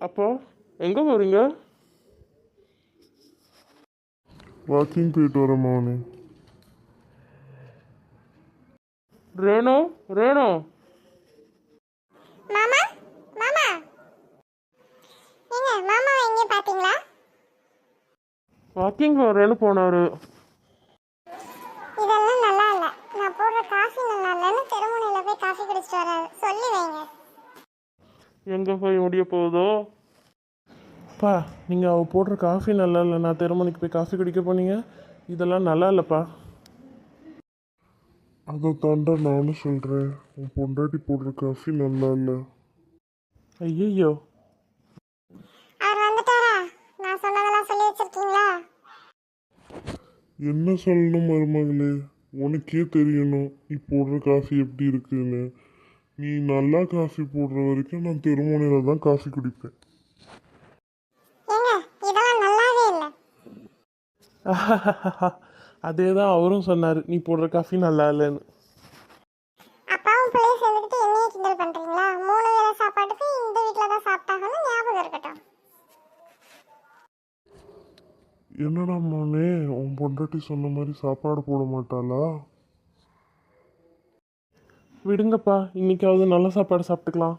அப்போ எங்கே போகிறீங்க? வாக்கிங் போயிட்டு வரேன் மௌனி. ரேணு ரேணு மாமா மாமா ஏங்க மாமா எங்க பாத்தீங்களா? வாக்கிங் போகிறேன்னு போனார். இதெல்லாம் நல்லா இல்ல. நான் போடுற காஃபி நல்லா இல்லைன்னு தெருமுனையில போய் காஃபி குடிச்சிட்டு வராரு. சொல்லி வைங்க. எங்கே போய் முடிய போகுதோ? அப்பா, நீங்கள் அவள் போடுற காஃபி நல்லா இல்லை, நான் தெருமணிக்கு போய் காஃபி குடிக்க போனீங்க. இதெல்லாம் நல்லா இல்லைப்பா. அதை தாண்டா நானும் சொல்கிறேன். உன் பொண்டாட்டி போடுற காஃபி நல்லா இல்லை. ஐயோ, அவர் வந்துட்டாரா? நான் சொன்னதெல்லாம் சொல்லி வச்சிருக்கீங்களா? என்ன சொல்லணும் மருமகளே? உனக்கே தெரியணும் நீ போடுற காஃபி எப்படி இருக்குன்னு. நீ நல்லா காஃபி போடுற வரைக்கும் நான் தெருமுனையில் தான் காஃபி குடிப்பேன். ஏங்க இதெல்லாம் நல்லாவே இல்லை. அதே தான் அவரும் சொன்னார், நீ போடுற காஃபி நல்லா இல்லைன்னு. அப்பாவும் பிள்ளையும் சேர்ந்துக்கிட்டு என்னையே கிண்டல் பண்றீங்களா? 3 வேளை சாப்பாட்டுக்கு இந்த வீட்டில் தான் சாப்பிட்டாங்கன்னு ஞாபகம் இருக்கட்டும். என்னடா மோனே, உன் பொண்டாட்டி சொன்ன மாதிரி சாப்பாடு போட மாட்டாளா? விடுங்கப்பா, இன்னைக்காவது நல்ல சாப்பாடு சாப்பிட்டுக்கலாம்.